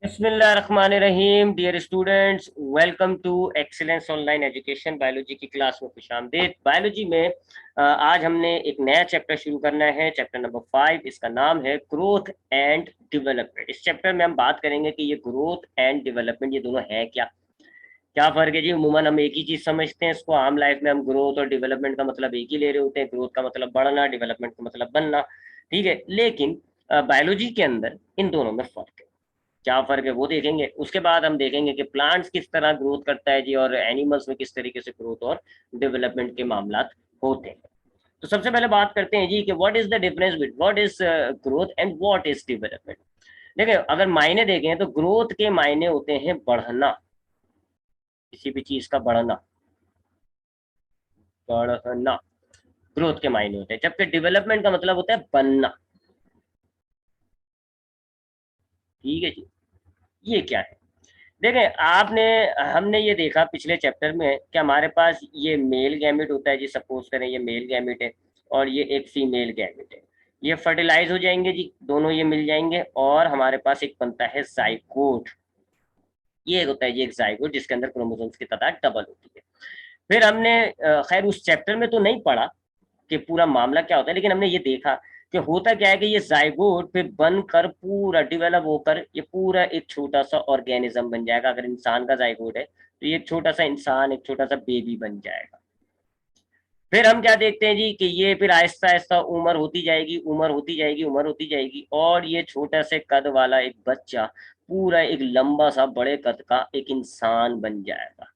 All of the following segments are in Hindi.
बिस्मिल्लाहिर्रहमानिर्रहीम। Dear students, welcome to Excellence Online Education. Biology की क्लास में खुशामदीद। बायोलॉजी में आज हमने एक नया चैप्टर शुरू करना है, चैप्टर नंबर 5। इसका नाम है ग्रोथ एंड डेवलपमेंट। इस चैप्टर में हम बात करेंगे कि ये ग्रोथ एंड डेवलपमेंट ये दोनों है क्या, क्या फर्क है जी। अमूमन हम एक ही चीज समझते हैं इसको, आम लाइफ में हम ग्रोथ और डेवलपमेंट का मतलब एक ही ले रहे होते हैं। ग्रोथ का मतलब बढ़ना, डेवलपमेंट का मतलब बनना, ठीक है। लेकिन बायोलॉजी के अंदर इन दोनों में फर्क है। क्या फर्क है वो देखेंगे। उसके बाद हम देखेंगे कि प्लांट्स किस तरह ग्रोथ करता है जी, और एनिमल्स में किस तरीके से ग्रोथ और डेवलपमेंट के मामला होते हैं। तो सबसे पहले बात करते हैं जी कि what is the difference between what is growth and what is development. देखिए, अगर मायने देखें तो ग्रोथ के मायने होते हैं बढ़ना, किसी भी चीज का बढ़ना, बढ़ना ग्रोथ के मायने होते हैं। जबकि डेवलपमेंट का मतलब होता है बनना। ठीक है जी। ये क्या है, देखें आपने, हमने ये देखा पिछले चैप्टर में कि हमारे पास ये मेल गैमेट होता है जी। सपोज करें ये मेल गैमेट है और ये एक फीमेल गैमेट है। ये फर्टिलाइज हो जाएंगे जी, दोनों ये मिल जाएंगे और हमारे पास एक बनता है जाइगोट। ये एक होता है जी एक जाइगोट, जिसके अंदर क्रोमोसोम्स की तादाद डबल होती है। फिर हमने खैर उस चैप्टर में तो नहीं पढ़ा कि पूरा मामला क्या होता है, लेकिन हमने ये देखा कि होता क्या है कि ये जाइगोट फिर बनकर पूरा डेवलप होकर ये पूरा एक छोटा सा ऑर्गेनिज्म बन जाएगा। अगर इंसान का जाइगोट है तो ये एक छोटा सा इंसान, एक छोटा सा बेबी बन जाएगा। फिर हम क्या देखते हैं जी कि ये फिर आहिस्ता आहिस्ता उम्र होती जाएगी, उम्र होती जाएगी, उम्र होती जाएगी, और ये छोटा से कद वाला एक बच्चा पूरा एक लंबा सा बड़े कद का एक इंसान बन जाएगा।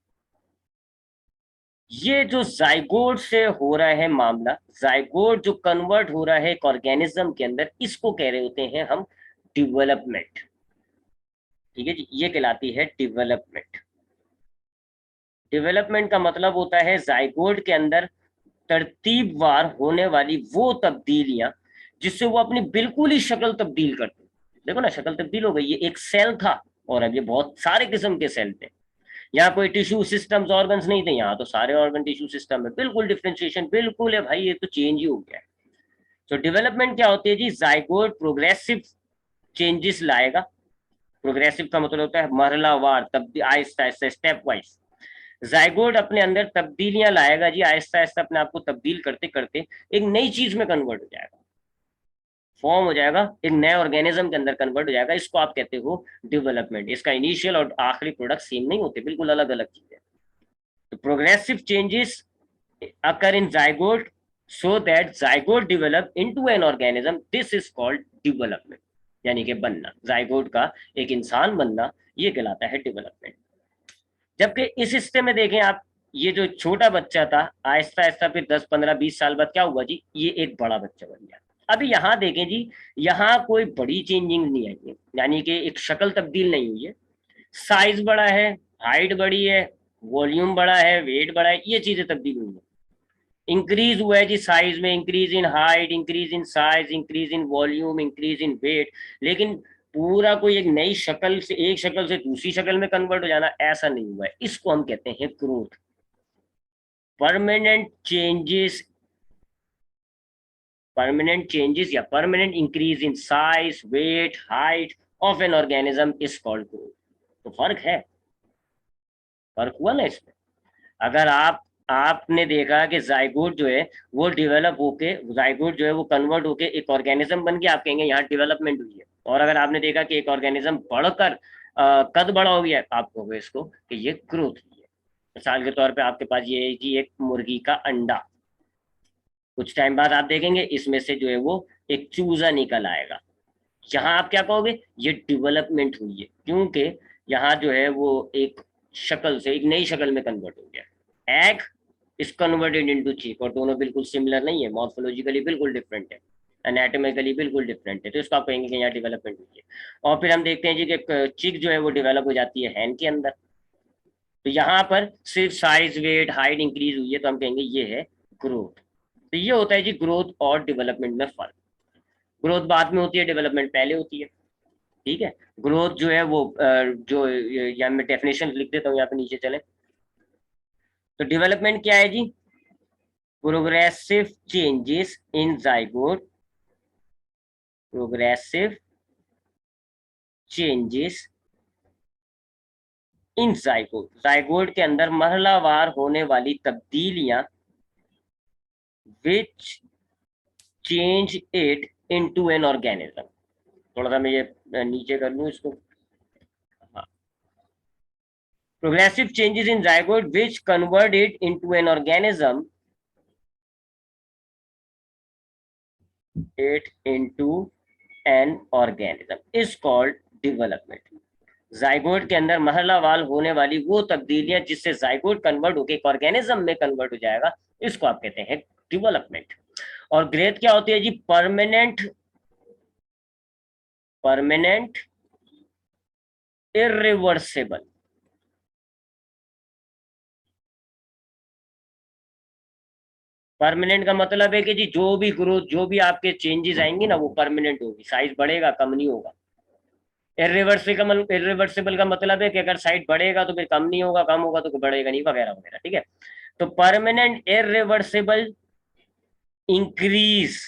ये जो जाइगोट से हो रहा है मामला, जाइगोट जो कन्वर्ट हो रहा है एक ऑर्गेनिज्म के अंदर, इसको कह रहे होते हैं हम डेवलपमेंट। ठीक है जी, ये कहलाती है डेवलपमेंट। डेवलपमेंट का मतलब होता है जाइगोट के अंदर तरतीबवार होने वाली वो तब्दीलियां जिससे वो अपनी बिल्कुल ही शक्ल तब्दील करते हैं। देखो ना, शक्ल तब्दील हो गई। ये एक सेल था और अब ये बहुत सारे किस्म के सेल थे। यहाँ कोई टिश्यू सिस्टम्स ऑर्गन्स नहीं थे, यहाँ तो सारे ऑर्गन टिश्यू सिस्टम है। बिल्कुल डिफ्रेंशिएशन बिल्कुल है भाई, ये तो चेंज ही हो गया है। तो डेवलपमेंट क्या होती है जी, जाइगोट प्रोग्रेसिव चेंजेस लाएगा। प्रोग्रेसिव का मतलब होता है मरहलावार, तब्दील, Aahista Aahista, step wise. Zygote अपने अंदर तब्दीलियां लाएगा जी, आहिस्ता आहिस्ता अपने आप को तब्दील करते करते एक नई चीज में कन्वर्ट हो जाएगा, फॉर्म हो जाएगा, एक नए ऑर्गेनिज्म के अंदर कन्वर्ट हो जाएगा। इसको आप कहते हो डेवलपमेंट। इसका इनिशियल और आखिरी प्रोडक्ट सेम नहीं होते, बिल्कुल अलग अलग चीजें। तो progressive changes occur in zygote so that zygote develop into an organism. This is called development, यानी कि बनना, जाइगोट का एक इंसान बनना, ये कहलाता है डेवलपमेंट। जबकि इस हिस्से में देखें आप, ये जो छोटा बच्चा था आहिस्ता आहिस्ता फिर 10 15 20 साल बाद क्या हुआ जी, ये एक बड़ा बच्चा बन गया। अभी यहाँ देखें जी, यहाँ कोई बड़ी चेंजिंग नहीं आई है, यानी कि एक शक्ल तब्दील नहीं हुई है। साइज बड़ा है, हाइट बड़ी है, वॉल्यूम बड़ा है, वेट बड़ा है, ये चीजें तब्दील हुई है। इंक्रीज हुआ है जी साइज में, increase in height, increase in size, increase in volume, increase in weight. लेकिन पूरा कोई एक नई शक्ल से, एक शक्ल से दूसरी शक्ल में कन्वर्ट हो जाना, ऐसा नहीं हुआ है। इसको हम कहते हैं growth. Permanent changes, permanent changes या permanent increase in size, weight, height of an organism is called growth. तो फर्क है, फर्क हुआ ना इसमें। अगर आपने देखा कि जाइगोट जो है वो डेवलप होके, जाइगोट जो है वो कन्वर्ट होके एक ऑर्गेनिज्म बन गया, आप कहेंगे यहाँ डेवलपमेंट हुई है। और अगर आपने देखा कि एक ऑर्गेनिज्म बढ़कर कद बड़ा हो गया, आप कहोगे इसको कि ये ग्रोथ हुई है। मिसाल के तौर पे आपके पास ये है कि एक मुर्गी का अंडा, कुछ टाइम बाद आप देखेंगे इसमें से जो है वो एक चूजा निकल आएगा। यहाँ आप क्या कहोगे, ये डेवलपमेंट हुई है, क्योंकि यहाँ जो है वो एक शक्ल से एक नई शक्ल में कन्वर्ट हो गया। एग इज कन्वर्टेड इनटू चिक, और दोनों बिल्कुल सिमिलर नहीं है, मॉर्फोलॉजिकली बिल्कुल डिफरेंट है, एनाटॉमिकली बिल्कुल डिफरेंट है। तो इसको आप कहेंगे कि यहाँ डेवलपमेंट हुई है। और फिर हम देखते हैं जी कि चिक जो है वो डेवलप हो जाती है हैन के अंदर। तो यहाँ पर सिर्फ साइज, वेट, हाइट इंक्रीज हुई है, तो हम कहेंगे ये है ग्रोथ। तो ये होता है जी ग्रोथ और डेवलपमेंट में फर्क। ग्रोथ बाद में होती है, डेवलपमेंट पहले होती है। ठीक है। ग्रोथ जो है वो जो यहाँ मैं डेफिनेशन लिख देता हूँ, यहाँ पे नीचे चले। तो डेवलपमेंट क्या है जी, progressive changes in zygote, progressive changes in zygote, zygote के अंदर मरहलावार होने वाली तब्दीलियां which change it into an organism. थोड़ा सा मैं ये नीचे कर लूं इसको। Progressive changes in zygote which convert it into an organism it into an organism is called development। Zygote के अंदर मरहलावार होने वाली वो तब्दीलियां जिससे जाइगोट कन्वर्ट होकर एक ऑर्गेनिज्म में कन्वर्ट हो जाएगा, इसको आप कहते हैं डेवलपमेंट। और ग्रेथ क्या होती है जी? Permanent, permanent irreversible. परमानेंट का मतलब है कि जी जो भी ग्रोथ, जो भी आपके चेंजेस आएंगी ना, वो परमानेंट होगी, साइज बढ़ेगा कम नहीं होगा। इरिवर्सिबल का मतलब है कि अगर साइज बढ़ेगा तो फिर कम नहीं होगा, कम होगा तो बढ़ेगा नहीं, वगैरह वगैरह, ठीक है। तो permanent irreversible increase,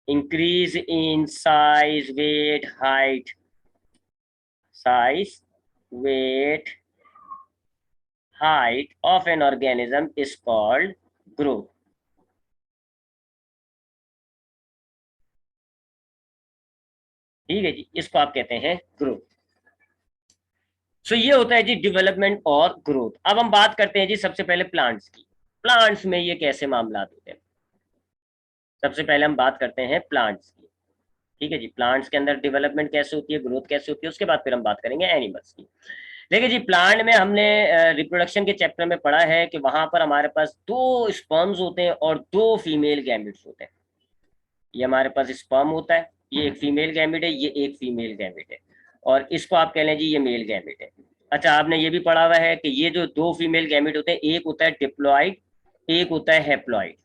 increase in size weight height, size weight height of an organism is called growth। ठीक है जी, इसको आप कहते हैं ग्रोथ। सो ये होता है जी डेवलपमेंट और ग्रोथ। अब हम बात करते हैं जी सबसे पहले प्लांट्स की। प्लांट्स में ये कैसे मामला होते हैं? सबसे पहले हम बात करते हैं प्लांट्स की। ठीक है जी, प्लांट्स के अंदर डेवलपमेंट कैसे होती है, ग्रोथ कैसे होती है, उसके बाद फिर हम बात करेंगे एनिमल्स की। देखिए जी, प्लांट में हमने रिप्रोडक्शन के चैप्टर में पढ़ा है कि वहां पर हमारे पास दो स्पर्म्स होते हैं और दो फीमेल गैमेट्स होते हैं। ये हमारे पास स्पर्म होता है, ये एक फीमेल गैमेट है, ये एक फीमेल गैमेट है, और इसको आप कह लें जी ये मेल गैमेट है। अच्छा, आपने ये भी पढ़ा हुआ है कि ये जो दो फीमेल गैमेट होते हैं, एक होता है डिप्लॉइड, एक होता है हैप्लॉइड,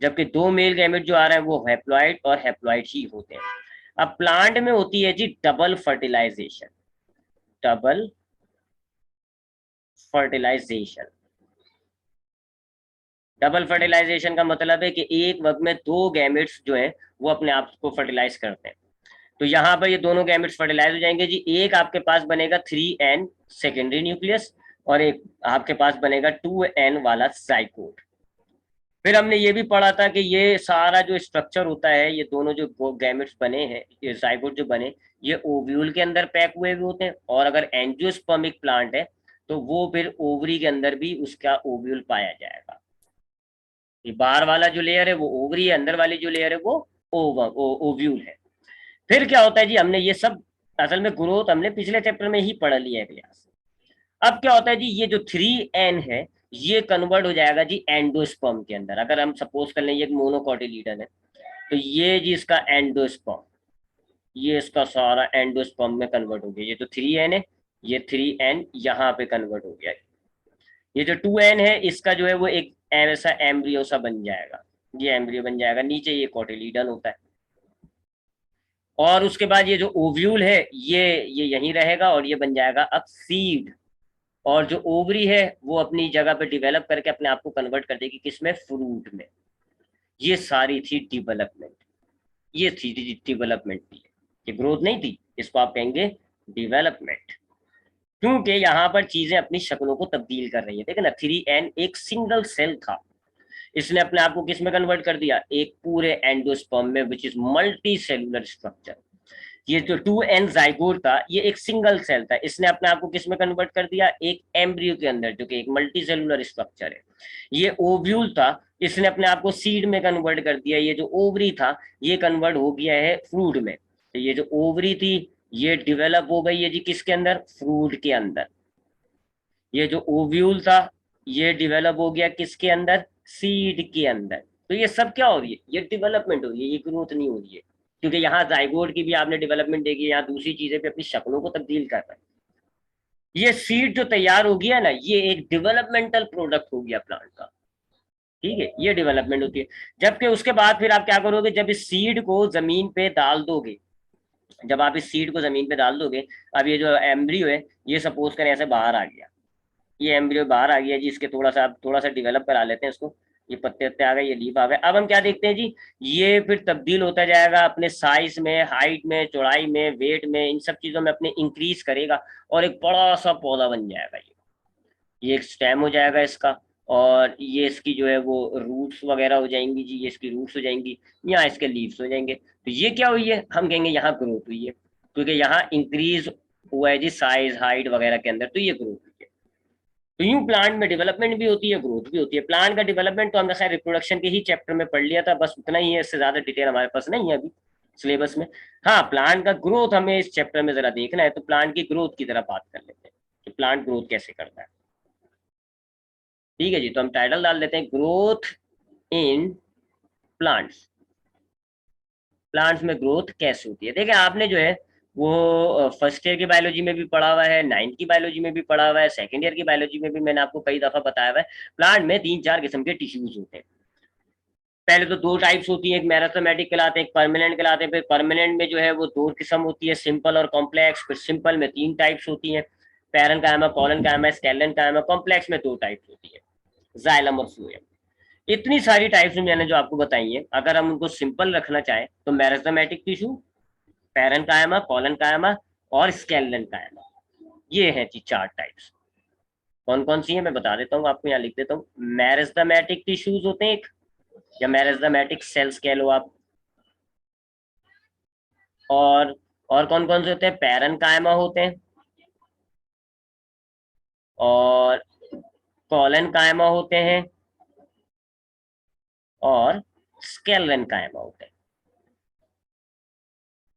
जबकि दो मेल गैमेट जो आ रहा है वो हैप्लॉइड और हैप्लॉइड ही होते हैं। अब प्लांट में होती है जी double fertilisation, double fertilisation. Double fertilisation का मतलब है कि एक वक्त में दो गैमेट्स जो है वो अपने आप को फर्टिलाइज करते हैं। तो यहाँ पर ये दोनों गैमेट्स फर्टिलाइज हो जाएंगे जी। एक आपके पास बनेगा 3n सेकेंडरी न्यूक्लियस और एक आपके पास बनेगा 2n वाला जाइगोट। फिर हमने ये भी पढ़ा था कि ये सारा जो स्ट्रक्चर होता है, ये दोनों जो गैमेट्स बने हैं, ये जाइगोट जो बने, ये ओव्यूल के अंदर पैक हुए हुए होते हैं। और अगर एंजियोस्पर्मिक प्लांट है तो वो फिर ओवरी के अंदर भी उसका ओव्यूल पाया जाएगा। ये बाहर वाला जो लेयर है वो ओवरी है, अंदर वाली जो लेयर है वो ओव्यूल है। फिर क्या होता है जी, हमने ये सब असल में ग्रोथ हमने पिछले चैप्टर में ही पढ़ लिया है क्लास। अब क्या होता है जी, ये जो 3n है ये कन्वर्ट हो जाएगा जी एंडोस्पर्म के अंदर। अगर हम सपोज कर लें ये एक मोनोकोटिलीडन है, तो ये जी इसका एंडोस्पर्म, ये इसका सारा एंडोस्पर्म में कन्वर्ट हो गया। ये जो 3n है, ये 3n यहाँ पे कन्वर्ट हो गया। ये जो 2n है इसका जो है वो एक ऐसा एम्ब्रियो सा बन जाएगा, ये एम्ब्रियो बन जाएगा, नीचे ये कोटिलीडन होता है। और उसके बाद ये जो ओव्यूल है ये यहीं रहेगा और ये बन जाएगा अब सीड। और जो ओवरी है वो अपनी जगह पे डेवलप करके अपने आप को कन्वर्ट कर देगी किसमें? फ्रूट में। ये सारी थी डेवलपमेंट, ये थी डेवलपमेंट थी, ये ग्रोथ नहीं थी, इसको आप कहेंगे डेवलपमेंट। क्योंकि यहाँ पर चीजें अपनी शक्लों को तब्दील कर रही है। देखिए ना, 3n एक सिंगल सेल था, इसने अपने आप को किस में कन्वर्ट कर दिया? एक पूरे एंडोस्पर्म में, which is multi cellular structure. ये जो 2n जाइगोट था ये एक सिंगल सेल था, इसने अपने आप को किस में कन्वर्ट कर दिया? एक एम्ब्रियो के अंदर, जो कि एक मल्टी सेलुलर स्ट्रक्चर है। ये ओव्यूल था, इसने अपने आप को सीड में कन्वर्ट कर दिया। ये जो ओवरी था ये कन्वर्ट हो गया है फ्रूट में। तो ये जो ओवरी थी ये डेवलप हो गई है जी किसके अंदर? फ्रूट के अंदर। ये जो ओव्यूल था ये डेवलप हो गया किसके अंदर? सीड के अंदर। तो ये सब क्या हो रही है? ये डेवलपमेंट हो रही है, ये ग्रोथ नहीं हो रही है। क्योंकि यहाँ जाइगोट की भी आपने डेवलपमेंट देखी है, यहाँ दूसरी चीजें भी अपनी शक्लों को तब्दील कर रहे हैं। ये सीड जो तैयार हो गया ना, ये एक डेवलपमेंटल प्रोडक्ट हो गया प्लांट का। ठीक है, ये डेवलपमेंट होती है। जबकि उसके बाद फिर आप क्या करोगे, जब इस सीड को जमीन पे डाल दोगे, जब आप इस सीड को जमीन पे डाल दोगे, अब ये जो एम्ब्रियो है ये सपोज करें ऐसे बाहर आ गया, ये एम्ब्रियो बाहर आ गया जी, इसके थोड़ा सा डेवलप करा लेते हैं इसको। ये पत्ते पत्ते आ गए, ये लीफ आ गए। अब हम क्या देखते हैं जी, ये फिर तब्दील होता जाएगा अपने साइज में, हाइट में, चौड़ाई में, वेट में, इन सब चीजों में अपने इंक्रीज करेगा और एक बड़ा सा पौधा बन जाएगा। ये एक स्टेम हो जाएगा इसका, और ये इसकी जो है वो रूट्स वगैरह हो जाएंगी जी, ये इसकी रूट्स हो जाएंगी, यहाँ इसके लीव्स हो जाएंगे। तो ये क्या हुई है, हम कहेंगे यहाँ ग्रोथ हुई है, क्योंकि यहाँ इंक्रीज हुआ है जी साइज हाइट वगैरह के अंदर, तो ये ग्रोथ हुई है। तो यूं प्लांट में डेवलपमेंट भी होती है, ग्रोथ भी होती है। प्लांट का डेवलपमेंट तो हमने खैर रिप्रोडक्शन के ही चैप्टर में पढ़ लिया था, बस उतना ही है, इससे ज्यादा डिटेल हमारे पास नहीं है अभी सिलेबस में। हाँ, प्लांट का ग्रोथ हमें इस चैप्टर में जरा देखना है, तो प्लांट की ग्रोथ की तरह बात कर लेते हैं कि प्लांट ग्रोथ कैसे करता है। ठीक है जी, तो हम टाइटल डाल देते हैं ग्रोथ इन प्लांट्स। प्लांट्स में ग्रोथ कैसे होती है। देखिए आपने जो है वो फर्स्ट ईयर की बायोलॉजी में भी पढ़ा हुआ है, नाइन्थ की बायोलॉजी में भी पढ़ा हुआ है, सेकेंड ईयर की बायोलॉजी में भी मैंने आपको कई दफा बताया हुआ है। प्लांट में 3-4 किस्म के टिश्यूज होते हैं। पहले तो 2 टाइप्स होती है, एक मेरिस्टेमेटिक कहलाते हैं, एक परमानेंट कहलाते हैं। फिर परमानेंट में जो है वो 2 किस्म होती है, सिंपल और कॉम्प्लेक्स। फिर सिंपल में 3 टाइप्स होती है, पैरेन्काइमा, कोलेनकाइमा, स्केलेनकाइमा। कॉम्प्लेक्स में 2 टाइप्स होती है, जाइलम और फ्लोएम। इतनी सारी टाइप्स मैंने जो आपको बताई है, अगर हम उनको सिंपल रखना चाहें तो मेरिस्टेमेटिक टिश्यू, पैरेन्काइमा, कोलेनकाइमा और स्केलेनकाइमा, ये हैं जी 4 टाइप्स। कौन कौन सी है मैं बता देता हूँ आपको, यहाँ लिख देता हूँ। मेरिस्टेमेटिक टिश्यूज होते हैं एक, या मेरिस्टेमेटिक सेल्स कह लो आप। और कौन कौन से होते हैं, पैरेन्काइमा होते हैं, और कोलेनकाइमा होते हैं, और स्केलेनकाइमा होते हैं।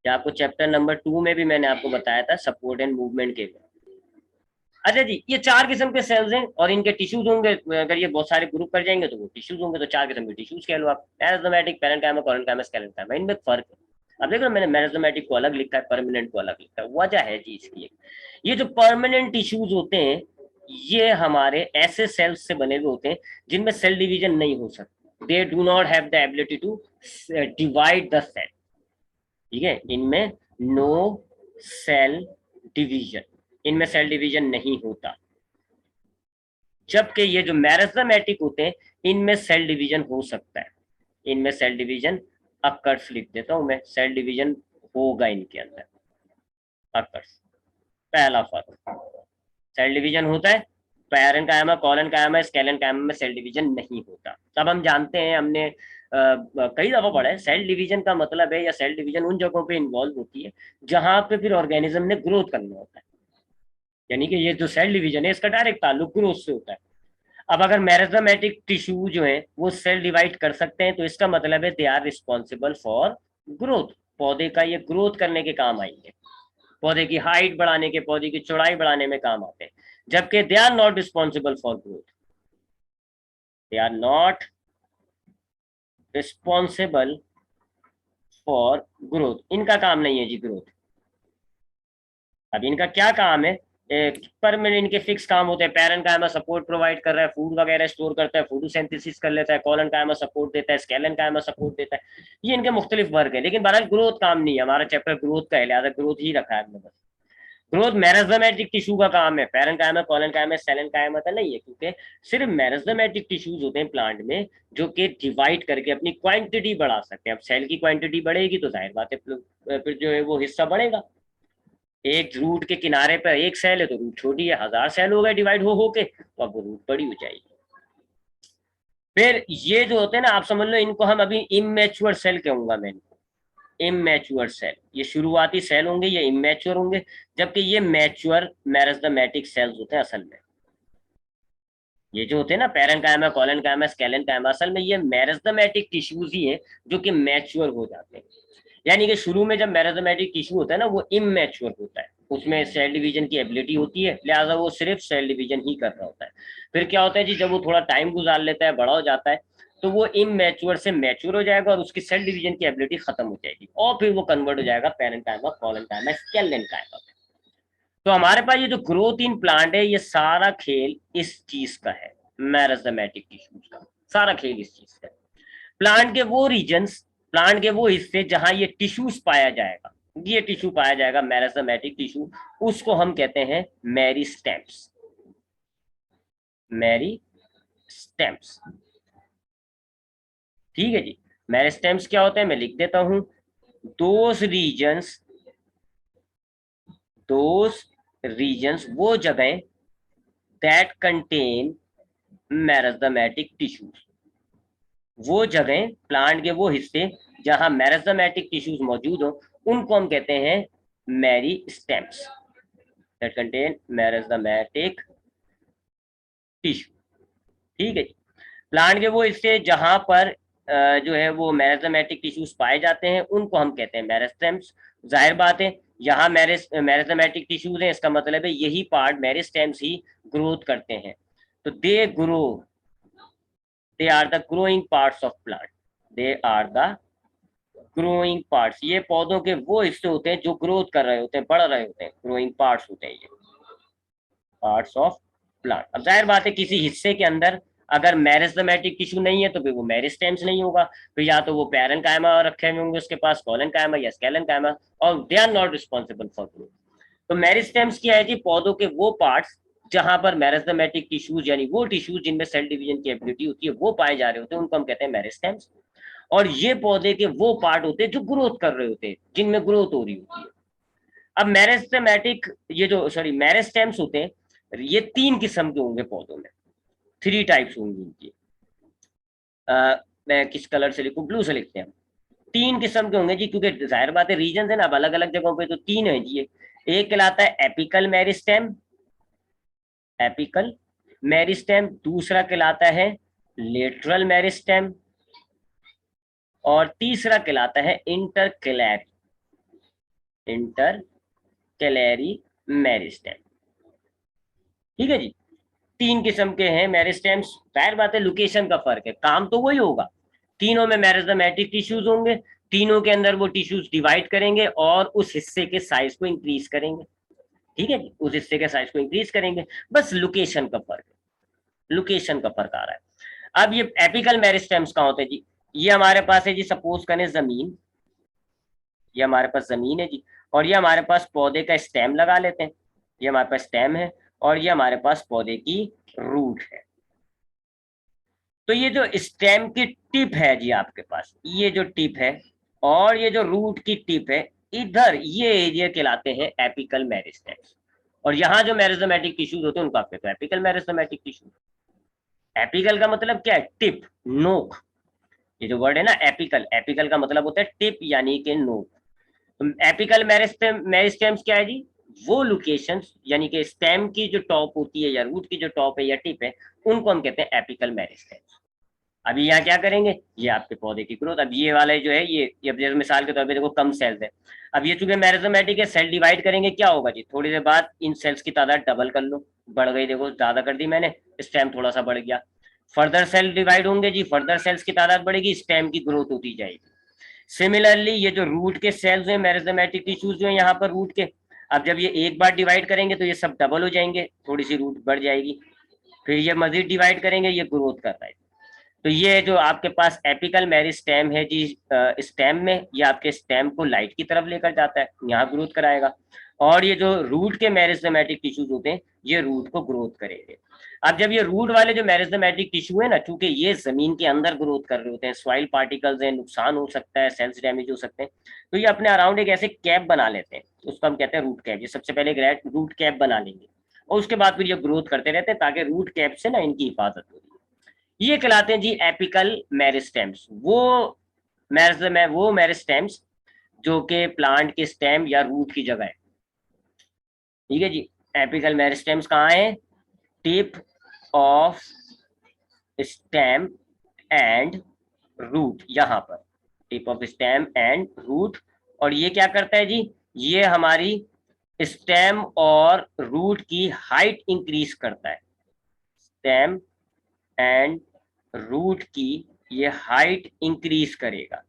या आपको चैप्टर नंबर 2 में भी मैंने आपको बताया था, सपोर्ट एंड मूवमेंट के लिए। अच्छा जी, ये 4 किस्म के सेल्स हैं और इनके टिश्यूज होंगे। अगर ये बहुत सारे ग्रुप कर जाएंगे तो वो टिश्यूज होंगे, तो 4 किस्म के टिश्यूज कह लो आप, मेरिस्टेमेटिक, पैरेन्काइमा, कोलेनकाइमा, स्केलेनकाइमा। इनमें फर्क है। अब देखो मैंने मेरिस्टेमेटिक को अलग लिखा है, परमानेंट को अलग लिखा है। वजह है जी इसकी, ये जो परमानेंट टिश्यूज होते हैं ये हमारे ऐसे सेल्स से बने हुए होते हैं जिनमें सेल डिवीजन नहीं हो सकती। They do not have the ability to divide the cell. ठीक है, इनमें नो सेल डिवीजन, इनमें सेल डिवीजन नहीं होता। जबकि ये जो मेरिस्टेमेटिक होते हैं इनमें सेल डिवीजन हो सकता है, इनमें सेल डिवीजन अकर्स लिख देता हूं मैं, सेल डिवीजन होगा इनके अंदर, अकर्स। पहला फर्क, सेल डिवीजन होता है, पैरेन्काइमा, कोलेनकाइमा, स्केलेनकाइमा में सेल डिवीजन नहीं होता। तब हम जानते हैं, हमने कई दफा पढ़ा है, सेल डिवीजन का मतलब है, या सेल डिवीजन उन जगहों पे इन्वॉल्व होती है जहां पे फिर ऑर्गेनिज्म ने ग्रोथ करना होता है। यानी कि ये जो सेल डिवीजन है इसका डायरेक्ट ताल्लुक ग्रोथ से होता है। अब अगर मेरिस्टेमेटिक टिश्यू जो है वो सेल डिवाइड कर सकते हैं तो इसका मतलब है they are responsible for growth. पौधे का ये ग्रोथ करने के काम आएंगे, पौधे की हाइट बढ़ाने के, पौधे की चौड़ाई बढ़ाने में काम आते हैं। जबकि they are not responsible for growth, they are not responsible for growth. इनका काम नहीं है जी ग्रोथ। अब इनका क्या काम है, परमानेंट इनके फिक्स काम होते हैं। पैरेन्काइमा सपोर्ट प्रोवाइड कर रहा है, फूड वगैरह स्टोर करता है, फोटोसिंथेसिस कर लेता है। कोलेनकाइमा सपोर्ट देता है, स्केलेनकाइमा सपोर्ट देता है। ये इनके मुख्तलिफ वर्ग है, लेकिन बहरहाल ग्रोथ काम नहीं है। हमारा चैप्टर ग्रोथ का है, लिहाजा ग्रोथ ही रखा है हमने बस। ग्रोथ मेरिस्टेमेटिक टिश्यू का काम है, पैरेन्काइमा, कोलेनकाइमा, स्केलेनकाइमा का नहीं है, क्योंकि सिर्फ मेरिस्टेमेटिक टिश्यूज होते हैं प्लांट में जो कि डिवाइड करके अपनी क्वांटिटी बढ़ा सकते हैं। अब सेल की क्वांटिटी बढ़ेगी तो जाहिर बात है फिर जो है वो हिस्सा बढ़ेगा। एक रूट के किनारे पर एक सेल है तो रूट छोटी है, 1000 सेल हो गए डिवाइड हो के, तो अब वो रूट बड़ी हो जाएगी। फिर ये जो होते हैं ना, आप समझ लो इनको हम अभी इमेच्योर सेल कहूंगा मैं इनको, इमेच्योर सेल। ये शुरुआती सेल होंगे, ये इमेच्योर होंगे, जबकि ये मैच्योर मेरिस्टेमेटिक सेल्स होते हैं असल में। ये जो होते हैं ना पैरेन्काइमा, कोलेनकाइमा, स्केलेनकाइमा, असल में ये मेरिस्टेमेटिक टिश्यूज ही है जो कि मैच्योर हो जाते हैं। यानी कि शुरू में जब मेरिस्टेमेटिक टिश्यू होता है ना वो इमेच्योर होता है, उसमें सेल डिवीजन की एबिलिटी होती है, लिहाजा वो सिर्फ सेल डिवीजन ही कर रहा होता है। फिर क्या होता है जी, जब वो थोड़ा टाइम गुजार लेता है, बड़ा हो जाता है, तो वो इमेच्योर से मैच्योर हो जाएगा और उसकी सेल डिवीजन की एबिलिटी खत्म हो जाएगी और फिर वो कन्वर्ट हो जाएगा पैरेन्काइमा, कोलेनकाइमा, स्केलेनकाइमा में। तो हमारे पास ये जो ग्रोथ इन प्लांट है ये सारा खेल इस चीज का है, मेरिस्टेमेटिक टिश्यूज का सारा खेल इस चीज का है। प्लांट के वो रीजन्स, प्लांट के वो हिस्से जहां ये टिश्यूज पाया जाएगा, ये टिश्यू पाया जाएगा मेरिस्टेमेटिक टिश्यू, उसको हम कहते हैं मेरिस्टेम्स, मेरिस्टेम्स। ठीक है जी। मेरिस्टेम्स क्या होते हैं, मैं लिख देता हूं, दोज रीजन्स, दोज रीजन्स वो जगह दैट कंटेन मेरिस्टेमेटिक टिश्यूज, वो जगह प्लांट के वो हिस्से जहां मेरिस्टेमेटिक टिश्यूज मौजूद हो उनको हम कहते हैं meristems, that contain meristematic tissue. ठीक है जी। प्लांट के वो हिस्से जहां पर जो है वो मेरिस्टेमेटिक टिश्यूज पाए जाते हैं उनको हम कहते हैं मेरिस्टेम्स। जाहिर बात है यहाँ मेरिस्टेमेटिक टिश्यूज हैं, इसका मतलब है यही पार्ट मेरिस्टेम्स ही ग्रोथ करते हैं। तो they grow, they are the growing parts of plant, they are the growing parts, ये पौधों के वो हिस्से होते हैं जो ग्रोथ कर रहे होते हैं, बढ़ रहे होते हैं, ग्रोइंग पार्ट्स होते हैं ये, पार्ट्स ऑफ प्लांट। अब जाहिर बात है किसी हिस्से के अंदर अगर मेरिस्टेमेटिक टिश्यू नहीं है तो फिर वो मेरिस्टेम्स नहीं होगा, फिर या तो वो पैरेन्काइमा रखे हुए होंगे उसके पास, कॉलेनकाइमा या स्केलेनकाइमा, और they are not responsible for growth. तो मेरिस्टेम्स क्या है जी, पौधों के वो पार्ट्स जहां पर मेरिस्टेमेटिक टिश्यूज यानी वो टिश्यूज जिनमें सेल डिवीजन की एबिलिटी होती है वो पाए जा रहे होते हैं, उनको हम कहते हैं मेरिस्टेम्स। और ये पौधे के वो पार्ट होते हैं जो ग्रोथ कर रहे होते हैं, जिनमें ग्रोथ हो रही होती है। अब मेरिस्टेमेटिक, ये जो सॉरी मेरिस्टेम्स होते हैं ये 3 किस्म के होंगे पौधों में, 3 टाइप्स होंगी इनकी। मैं किस कलर से लिखूं, ब्लू से लिखते हैं। 3 किस्म के होंगे जी, क्योंकि जाहिर बात है रीजन है ना, अब अलग अलग जगहों पे, तो 3 है जी। एक कहलाता है एपिकल मेरिस्टेम, एपिकल मेरिस्टेम, दूसरा कहलाता है लेटरल मेरिस्टेम, और तीसरा कहलाता है इंटरकैलरी, इंटरकैलरी मेरिस्टेम। ठीक है जी। 3 किस्म के हैं मेरिस्टेम्स। जाहिर बात है लोकेशन का फर्क है, काम तो वही होगा, तीनों में मेरिस्टेमेटिक टिश्यूज होंगे, तीनों के अंदर वो टिश्यूज डिवाइड करेंगे और उस हिस्से के साइज को इंक्रीज करेंगे। ठीक है जी, उस हिस्से के साइज को इंक्रीज करेंगे, बस लोकेशन का फर्क है, लोकेशन का फर्क आ रहा है। अब ये एपिकल मेरिस्टेम्स कहाँ होते हैं जी, ये हमारे पास है जी, सपोज करें जमीन, ये हमारे पास जमीन है जी, और ये हमारे पास पौधे का स्टेम लगा लेते हैं, ये हमारे पास स्टेम है और ये हमारे पास पौधे की रूट है। तो ये जो स्टेम की टिप है जी आपके पास, ये जो टिप है और ये जो रूट की टिप है, इधर ये एरिया कहलाते हैं एपिकल मेरिस्टेम्स। और यहाँ जो मेरिस्टेमेटिक टिश्यूज होते हैं उनको आप कहते हैं एपिकल मेरिस्टेमेटिक टिश्यूज। एपिकल का मतलब क्या है, टिप, नोक। ये जो वर्ड है ना एपिकल, एपिकल का मतलब होता है टिप यानी कि नोक। तो एपिकल मेरिस्टेम्स क्या है जी, वो लोकेशंस यानी कि स्टेम की जो टॉप होती है या रूट की जो टॉप है या टिप है, उनको हम कहते हैं एपिकल मेरिस्टेम्स। अभी यहाँ क्या करेंगे, ये आपके पौधे की ग्रोथ। अब ये वाले जो है ये अब जैसे मिसाल के तौर पे देखो कम सेल्स है, अब ये चूंकि मेरिस्टेमेटिक है, सेल डिवाइड करेंगे, क्या होगा जी, थोड़ी देर बाद इन सेल्स की तादाद डबल कर लो, बढ़ गई, देखो ज्यादा कर दी मैंने, स्टेम थोड़ा सा बढ़ गया। फर्दर सेल डिवाइड होंगे जी, फर्दर सेल्स की तादाद बढ़ेगी, स्टेम की ग्रोथ होती जाएगी। सिमिलरली ये जो रूट के सेल्स हैं, मेरिस्टेमेटिक टिश्यूज जो है यहाँ पर रूट के, अब जब ये एक बार डिवाइड करेंगे तो ये सब डबल हो जाएंगे, थोड़ी सी रूट बढ़ जाएगी, फिर ये मजीद डिवाइड करेंगे, ये ग्रोथ कर रहा है। तो ये जो आपके पास एपिकल मेरिस्टेम है जी, स्टेम में ये आपके स्टेम को लाइट की तरफ लेकर जाता है, यहाँ ग्रोथ कराएगा। और ये जो रूट के मेरिस्टेमेटिक टिश्यूज होते हैं ये रूट को ग्रोथ करेंगे। अब जब ये रूट वाले जो मेरिस्टेमेटिक टिश्यू है ना, चूंकि ये जमीन के अंदर ग्रोथ कर रहे होते हैं, सॉइल पार्टिकल्स हैं, नुकसान हो सकता है, सेल्स डैमेज हो सकते हैं, तो ये अपने अराउंड एक ऐसे कैप बना लेते हैं, उसको हम कहते हैं रूट कैप। ये सबसे पहले रूट कैप बना लेंगे और उसके बाद फिर ये ग्रोथ करते रहते हैं ताकि रूट कैप से ना इनकी हिफाजत हो। ये कहलाते हैं जी एपिकल मेरिस्टेम्स, वो मेरिस्टेम्स जो के प्लांट के स्टेम या रूट की जगह है। ठीक है जी। एपिकल मेरिस्टेम्स कहाँ है, tip of stem and root, यहाँ पर tip of stem and root. और ये क्या करता है जी, ये हमारी स्टेम और रूट की हाइट इंक्रीज करता है, स्टेम एंड रूट की ये हाइट इंक्रीज करेगा,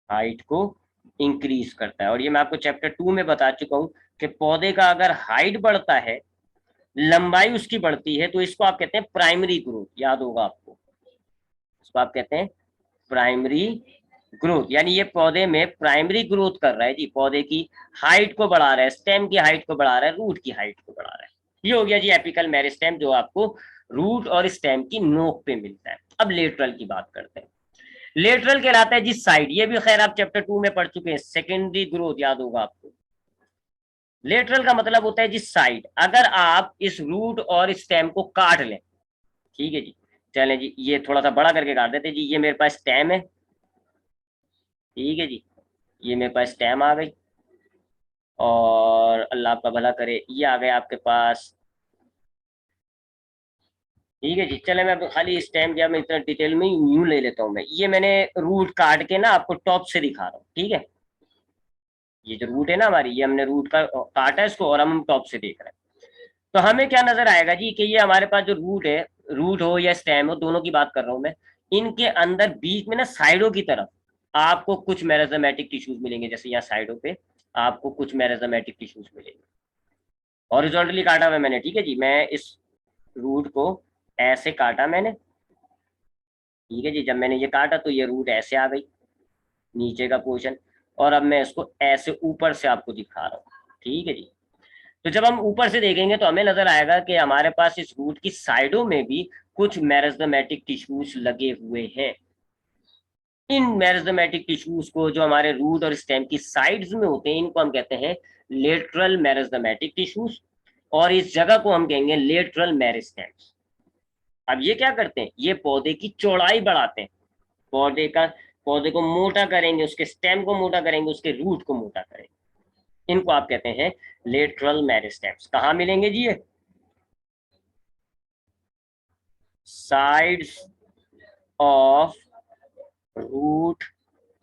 हाइट को इंक्रीज करता है। और ये मैं आपको चैप्टर 2 में बता चुका हूं कि पौधे का अगर हाइट बढ़ता है, लंबाई उसकी बढ़ती है, तो इसको आप कहते हैं प्राइमरी ग्रोथ, याद होगा आपको, इसको आप कहते हैं प्राइमरी ग्रोथ। यानी ये पौधे में प्राइमरी ग्रोथ कर रहा है जी, पौधे की हाइट को बढ़ा रहा है, स्टेम की हाइट को बढ़ा रहा है, रूट की हाइट को बढ़ा रहा है। ये हो गया जी एपिकल मेरिस्टेम, जो आपको रूट और स्टेम की नोक पे मिलता है। अब लेटरल की बात करते हैं। लेटरल कहलाता है जी साइड, ये भी खैर आप चैप्टर 2 में पढ़ चुके हैं, सेकेंडरी ग्रोथ याद होगा आपको। लेटरल का मतलब होता है जी साइड। अगर आप इस रूट और स्टेम को काट लें, ठीक है जी, चलें जी, ये थोड़ा सा बड़ा करके काट देते जी, ये मेरे पास स्टेम है, ठीक है जी, ये मेरे पास स्टेम आ गई, और अल्लाह आपका भला करे ये आ गया आपके पास, ठीक है जी। चले मैं खाली स्टेम या मैं इतना डिटेल में यूं ले लेता हूँ, मैं ये मैंने रूट काट के ना आपको टॉप से दिखा रहा हूँ, ठीक है। ये जो रूट है ना हमारी, ये हमने रूट का काटा है इसको, और हम टॉप से देख रहे हैं। तो हमें क्या नजर आएगा जी कि ये हमारे पास जो रूट है, रूट हो या स्टेम हो, दोनों की बात कर रहा हूं मैं, इनके अंदर बीच में ना साइडों की तरफ आपको कुछ मेरिस्टेमेटिक टिश्यूज मिलेंगे। जैसे यहाँ साइडों पे आपको कुछ मेरिस्टेमेटिक टिश्यूज मिलेंगे। हॉरिजॉन्टली काटा हुआ मैंने, ठीक है जी, मैं इस रूट को ऐसे काटा मैंने, ठीक है जी। जब मैंने ये काटा तो ये रूट ऐसे आ गई, नीचे का पोर्शन, और अब मैं इसको ऐसे ऊपर से आपको दिखा रहा हूँ, ठीक है जी। तो जब हम ऊपर से देखेंगे तो हमें नजर आएगा कि हमारे पास इस रूट की साइडों में भी कुछ मेरिस्टेमेटिक टिश्यूज लगे हुए हैं। इन मेरिस्टेमेटिक टिश्यूज को, जो हमारे रूट और स्टेम की साइड्स में होते हैं, इनको हम कहते हैं लेटरल मेरिस्टेमेटिक टिश्यूज, और इस जगह को हम कहेंगे लेटरल मेरिस्टेम्स। अब ये क्या करते हैं, ये पौधे की चौड़ाई बढ़ाते हैं, पौधे का, पौधे को मोटा करेंगे, उसके स्टेम को मोटा करेंगे, उसके रूट को मोटा करेंगे। इनको आप कहते हैं लेटरल मेरिस्टेम्स। कहाँ मिलेंगे जी ये? Sides of root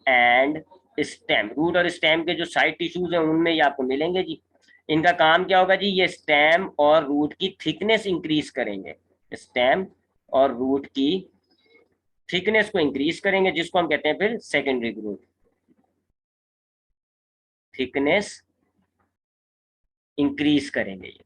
and stem. Root और स्टेम के जो साइड टिश्यूज हैं उनमें ये आपको मिलेंगे जी। इनका काम क्या होगा जी, ये स्टेम और रूट की थिकनेस इंक्रीज करेंगे, स्टेम और रूट की थिकनेस को इंक्रीज करेंगे, जिसको हम कहते हैं फिर सेकेंडरी ग्रोथ। थिकनेस इंक्रीज करेंगे, ये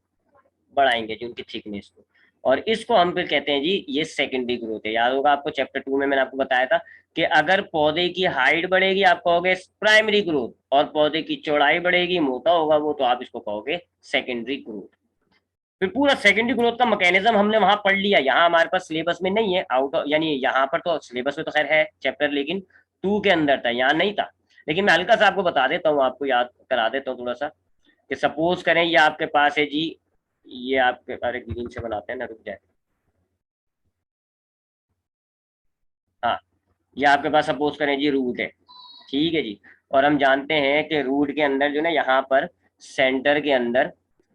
बढ़ाएंगे जी उनकी थिकनेस को, और इसको हम फिर कहते हैं जी ये सेकेंडरी ग्रोथ है। याद होगा आपको चैप्टर 2 में मैंने आपको बताया था कि अगर पौधे की हाइट बढ़ेगी आप कहोगे प्राइमरी ग्रोथ, और पौधे की चौड़ाई बढ़ेगी, मोटा होगा वो, तो आप इसको कहोगे सेकेंडरी ग्रोथ। फिर पूरा सेकेंडरी ग्रोथ का मैकेनिज्म हमने वहां पढ़ लिया, यहाँ हमारे पास सिलेबस में नहीं है, आउट ऑफ, यानी यहाँ पर तो सिलेबस में तो खैर है चैप्टर, लेकिन 2 के अंदर था, यहाँ नहीं था। लेकिन मैं हल्का सा आपको बता देता हूँ, आपको याद करा देता हूँ थोड़ा सा, कि सपोज करें ये आपके पास है जी, ये आपके अरे ग्रीन से बनाते हैं ना, रुक जाए, हाँ, ये आपके पास सपोज करें जी रूट है, ठीक है जी। और हम जानते हैं कि रूट के अंदर जो ना यहाँ पर सेंटर के अंदर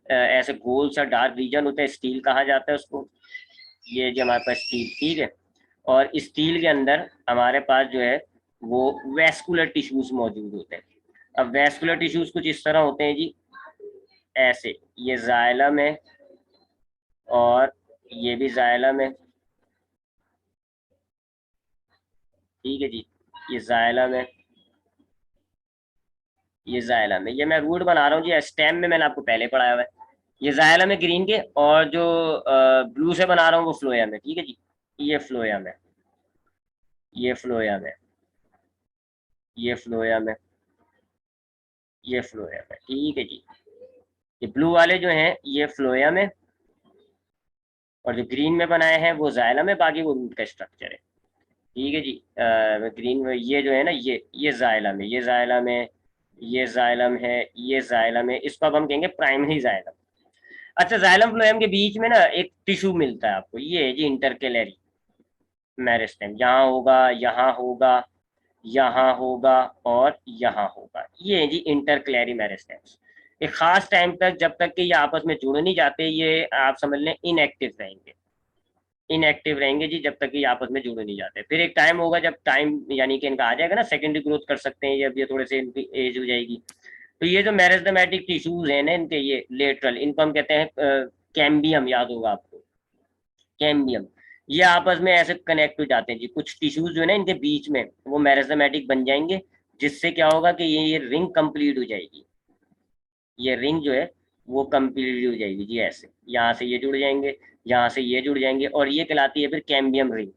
ऐसे गोल सा डार्क रीजन होता है, स्टील कहा जाता है उसको, ये जो हमारे पास स्टील, ठीक है। और स्टील के अंदर हमारे पास जो है वो वेस्कुलर टिश्यूज मौजूद होते हैं। अब वेस्कुलर टिश्यूज कुछ इस तरह होते हैं जी, ऐसे, ये जाइलम है, और ये भी जाइलम है, ठीक है जी, ये जाइलम है, ये जाइलम है, ये मैं रूट बना रहा हूँ जी, स्टेम में मैंने आपको पहले पढ़ाया हुआ है। ये जाइलम है ग्रीन के, और जो ब्लू से बना रहा हूँ वो फ्लोएम है, ठीक है जी, ये फ्लोएम है, ये फ्लोएम है, ये फ्लोएम है, ये फ्लोएम है, ठीक है जी। ये ब्लू वाले जो हैं ये फ्लोएम है, और जो ग्रीन में बनाए हैं वो जाइलम है, बाकी वो रूट का स्ट्रक्चर है, ठीक है जी। ग्रीन में ये जो है ना, ये जाइलम है, ये जाइलम है, ये जाइलम है, ये जाइलम है, इसको अब हम कहेंगे प्राइमरी जाइलम। अच्छा, जाइलम फ्लोएम के बीच में ना एक टिश्यू मिलता है आपको, ये है जी इंटरकेलरी मेरिस्टेम, यहाँ होगा, यहाँ होगा, यहाँ होगा, और यहाँ होगा, ये है जी इंटरक्लेरी मेरिस्टेम्स। एक खास टाइम तक, जब तक कि ये आपस में जुड़ नहीं जाते, ये आप समझ लें इनएक्टिव रहेंगे, इनएक्टिव रहेंगे जी, जब तक कि आपस में जुड़ नहीं जाते। फिर एक टाइम होगा जब टाइम यानी कि इनका आ जाएगा ना, सेकेंडरी ग्रोथ कर सकते हैं, जब ये थोड़े से इनकी एज हो जाएगी। तो ये जो मेरिस्टेमेटिक टिश्यूज है ना इनके, ये लेटरल, इनको हम कहते हैं कैम्बियम, याद होगा आपको, कैम्बियम। ये आपस में ऐसे कनेक्ट हो जाते हैं जी, कुछ टिश्यूज जो है ना इनके बीच में वो मेरिस्टेमेटिक बन जाएंगे, जिससे क्या होगा कि ये रिंग कंप्लीट हो जाएगी, ये रिंग जो है वो कंप्लीट हो जाएगी जी, ऐसे यहाँ से ये जुड़ जाएंगे, यहाँ से ये जुड़ जाएंगे, और ये कहलाती है फिर कैम्बियम रिंग।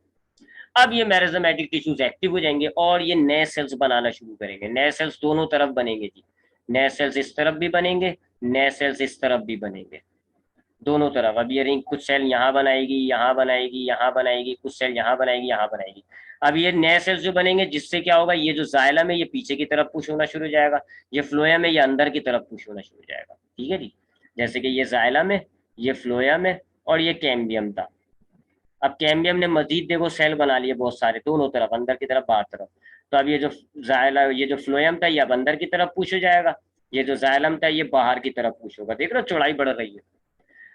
अब ये मेरिस्टेमेटिक टिश्यूज एक्टिव हो जाएंगे, और ये नए सेल्स बनाना शुरू करेंगे, नए सेल्स दोनों तरफ बनेंगे जी, नए सेल्स इस तरफ भी बनेंगे, नए सेल्स इस तरफ भी बनेंगे, दोनों तरफ। अब ये रिंग कुछ सेल यहाँ बनाएगी, यहाँ बनाएगी, यहाँ बनाएगी, कुछ सेल यहाँ बनाएगी, यहाँ बनाएगी। अब ये नए सेल्स जो बनेंगे, जिससे क्या होगा, ये जो जाइलम है ये पीछे की तरफ पुश होना शुरू हो जाएगा, ये फ्लोएम है ये अंदर की तरफ पुश होना शुरू हो जाएगा। ठीक है जी, जैसे कि ये जाइलम है, ये फ्लोएम है, और ये कैम्बियम था। अब कैम्बियम ने मजीद देखो सेल बना लिए बहुत सारे, दोनों तरफ, अंदर की तरफ, बाहर तरफ। तो अब ये जो जाइला, ये जो फ्लोएम था ये अब अंदर की तरफ पुश हो जाएगा, ये जो जाइलम था ये बाहर की तरफ पुश होगा। देख रहे हो चौड़ाई बढ़ रही है।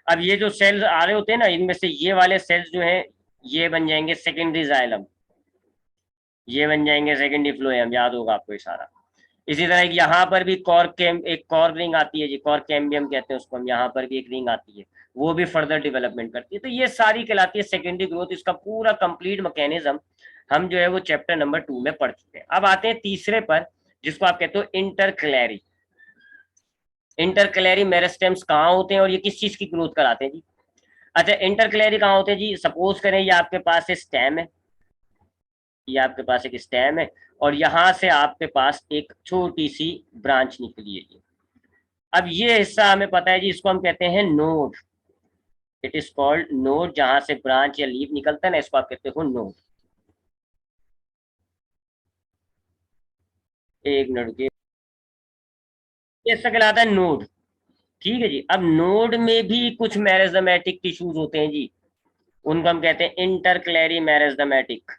अब ये जो सेल्स आ रहे होते हैं ना, इनमें से ये वाले सेल्स जो हैं ये बन जाएंगे सेकेंडरी जाइलम, ये बन जाएंगे सेकेंडरी फ्लोएम, याद होगा आपको ये सारा। इसी तरह यहाँ पर भी एक कॉर रिंग आती है जी, कॉर कैम्बियम कहते हैं उसको हम, यहाँ पर भी एक रिंग आती है, वो भी फर्दर डेवलपमेंट करती है। तो ये सारी कहलाती है सेकेंडरी ग्रोथ। इसका पूरा कंप्लीट मैकेनिज्म हम जो है वो चैप्टर नंबर 2 में पढ़ चुके हैं। अब आते हैं तीसरे पर, जिसको आप कहते हो इंटरक्लैरी। इंटरक्लैरी मेरिस्टेम्स कहाँ होते हैं और ये किस चीज की ग्रोथ कराते हैं जी? अच्छा, इंटरक्लैरी कहाँ होते हैं जी? सपोज करें ये आपके पास स्टेम है, ये आपके पास एक स्टेम है, और यहां से आपके पास एक छोटी सी ब्रांच निकली है जी। अब ये हिस्सा हमें पता है जी, इसको हम कहते हैं node. It is called node. जहां से ब्रांच या लीफ निकलता है ना, इसको आप कहते हो नोड। एक मिनट के, ऐसा कहलाता है नोड। ठीक है जी। अब नोड में भी कुछ मेरिस्टेमेटिक टिश्यूज होते हैं जी, उनको हम कहते हैं इंटरक्लैरी मेरिस्टेमेटिक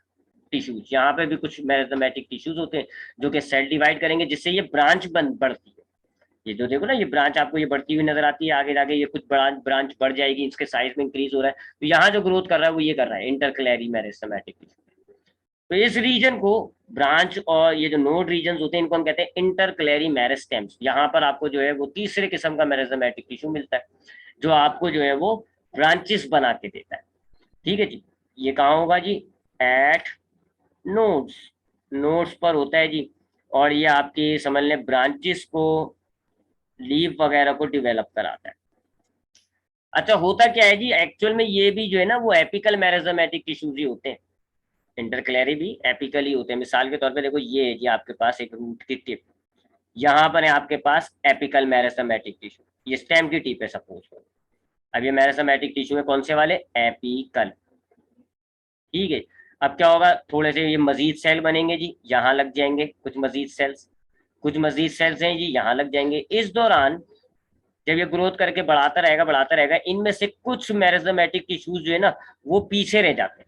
टिश्यूज। यहाँ पे भी कुछ मेरिस्टेमेटिक टिश्यूज होते हैं जो कि सेल डिवाइड करेंगे, जिससे ये ब्रांच बन बढ़ती है। ये जो देखो ना, ये ब्रांच आपको ये बढ़ती हुई नजर आती है, आगे जाके ये कुछ ब्रांच बढ़ जाएगी, इसके साइज में इंक्रीज हो रहा है। तो यहाँ जो ग्रोथ कर रहा है वो ये कर रहा है इंटरक्लैरी मेरिस्टेमेटिक टिश्यू। तो इस रीजन को, ब्रांच और ये जो नोड रीजन होते हैं, इनको हम कहते हैं इंटरक्लैरी मेरिस्टेम्स। यहाँ पर आपको जो है वो तीसरे किस्म का मेरिस्टेमेटिक टिश्यू मिलता है, जो आपको जो है वो ब्रांचेस बना के देता है। ठीक है जी। ये कहाँ होगा जी? Eight nodes. नोड्स पर होता है जी। और ये आपकी समझ लें ब्रांचेस को, लीफ वगैरह को डिवेलप कराता है। अच्छा, होता क्या है जी एक्चुअल में, ये भी जो है ना वो एपिकल मेरिस्टेमेटिक टिश्यूज ही होते हैं। इंटरक्लेरी भी एपिकल ही होते हैं। मिसाल के तौर पे देखो, ये है जी आपके पास एक रूट की टिप, यहाँ पर है आपके पास एपिकल मेरिस्टेमेटिक टिश्यू, ये स्टेम की टिप है सपोज करो। अब ये मेरिस्टेमेटिक टिश्यू है कौन से वाले? एपिकल। ठीक है। अब क्या होगा, थोड़े से ये मजीद सेल बनेंगे जी, यहाँ लग जाएंगे कुछ मजीद सेल्स, कुछ मजीद सेल्स हैं जी यहाँ लग जाएंगे। इस दौरान जब ये ग्रोथ करके बढ़ाता रहेगा, इनमें से कुछ मेरिस्टेमेटिक टिश्यूज जो है ना वो पीछे रह जाते हैं,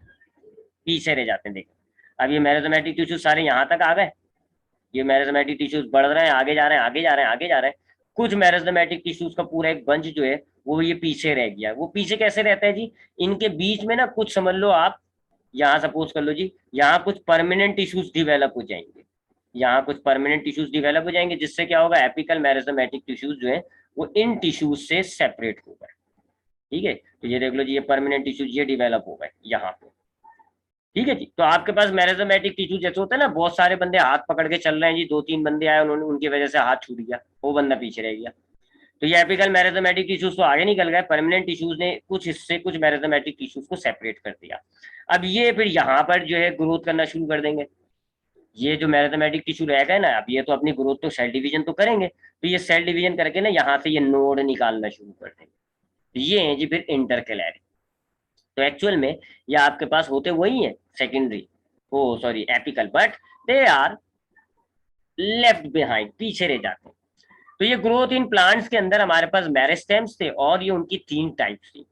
पीछे रह जाते हैं। देखो, अब ये मेरिस्टेमेटिक टिश्यूज सारे यहाँ तक आ गए, ये मेरिस्टेमेटिक टिश्यूज बढ़ रहे हैं, आगे जा रहे हैं, आगे जा रहे हैं, आगे जा रहे हैं। कुछ मेरिस्टेमेटिक टिश्यूज का पूरा एक बंच जो है वो ये पीछे रह गया। वो पीछे कैसे रहता है जी? इनके बीच में ना कुछ समझ लो आप, यहाँ सपोज कर लो जी, यहाँ कुछ परमानेंट टिश्यूज डिवेलप हो जाएंगे, यहाँ कुछ परमानेंट टिश्यूज डिवेलप हो जाएंगे, जिससे क्या होगा, एपिकल मेरिस्टेमेटिक टिश्यूज जो है वो इन टिश्यूज से सेपरेट हो गए। ठीक है, तो ये देख लो जी, ये परमानेंट टिश्यूज ये डिवेलप हो गए यहाँ पे। ठीक है जी। तो आपके पास मेरिस्टेमेटिक टिश्यू जैसे होता है ना, बहुत सारे बंदे हाथ पकड़ के चल रहे हैं जी, दो तीन बंदे आए, उन्होंने उनकी वजह से हाथ छूट गया, वो बंदा पीछे रह गया। तो ये एपिकल मेरिस्टेमेटिक टिश्यूज तो आगे निकल गए, परमानेंट टिश्यूज ने कुछ हिस्से, कुछ मेरिस्टेमेटिक टिश्यूज को सेपरेट कर दिया। अब ये फिर यहाँ पर जो है ग्रोथ करना शुरू कर देंगे। ये जो मेरिस्टेमेटिक टिश्यू रहेगा ना, अब ये तो अपनी ग्रोथ तो सेल डिवीजन तो करेंगे, तो ये सेल डिवीजन करके ना यहाँ से ये नोड निकालना शुरू कर देंगे। तो ये है जी फिर इंटरकैलरी। तो एक्चुअल में ये आपके पास होते वही है secondary, oh sorry apical, but they are left behind, पीछे रह जाते हैं। तो ये ग्रोथ इन प्लांट्स के अंदर हमारे पास मेरिस्टेम्स थे, और ये उनकी 3 टाइप्स थी।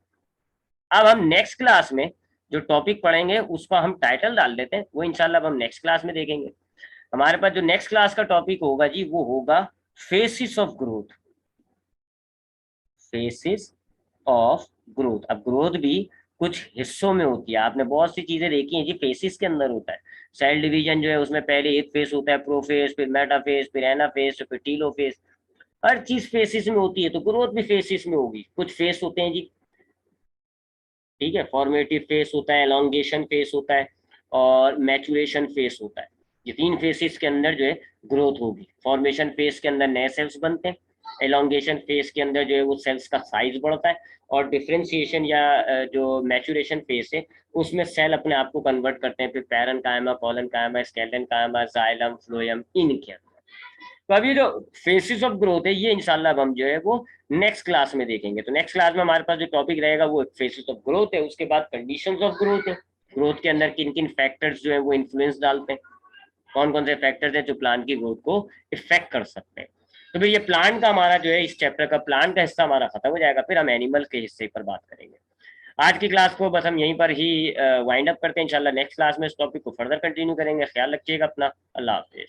अब हम नेक्स्ट क्लास में जो टॉपिक पढ़ेंगे उसको हम टाइटल डाल देते हैं, वो इंशाल्लाह अब हम नेक्स्ट क्लास में देखेंगे। हमारे पास जो नेक्स्ट क्लास का टॉपिक होगा जी वो होगा faces of growth. Faces of growth. अब ग्रोथ भी कुछ हिस्सों में होती है, आपने बहुत सी चीजें देखी हैं जी फेसिस के अंदर होता है। सेल डिवीजन जो है उसमें पहले एक फेस होता है प्रोफेस, फिर मेटाफेस, फिर एनाफेस, फिर टीलोफेस। हर चीज फेसिस में होती है, तो ग्रोथ भी फेसिस में होगी। कुछ फेस होते हैं जी, ठीक है, फॉर्मेटिव फेस होता है, एलोंगेशन फेस होता है, और मैचुरेशन फेस होता है। ये 3 फेसिस के अंदर जो है ग्रोथ होगी। फॉर्मेशन फेस के अंदर नए सेल्स बनते हैं, एलोंगेशन फेस के अंदर जो है वो सेल्स का साइज बढ़ता है, और डिफ्रेंशिएशन या जो मैचुरेशन फेस है उसमें सेल अपने आप को कन्वर्ट करते हैं, फिर पैरन कायमा, कॉलन कायमा, स्केलेटन कायमा, जाइलम, फ्लोएम, इनके अंदर। तो अभी जो फेसिस ऑफ ग्रोथ है ये इंशाल्लाह अब हम जो है वो नेक्स्ट क्लास में देखेंगे। तो नेक्स्ट क्लास में हमारे पास जो टॉपिक रहेगा वो फेसिस ऑफ ग्रोथ है, उसके बाद कंडीशंस ऑफ ग्रोथ है, ग्रोथ के अंदर किन किन फैक्टर्स जो है वो इन्फ्लुएंस डालते हैं, कौन कौन से फैक्टर्स हैं जो प्लांट की ग्रोथ को इफेक्ट कर सकते हैं। तो भाई ये प्लांट का हमारा जो है इस चैप्टर का प्लांट का हिस्सा हमारा खत्म हो जाएगा, फिर हम एनिमल के हिस्से पर बात करेंगे। आज की क्लास को बस हम यहीं पर ही वाइंड अप करते हैं। इंशाल्लाह नेक्स्ट क्लास में इस टॉपिक को फर्दर कंटिन्यू करेंगे। ख्याल रखिएगा अपना। अल्लाह हाफिज।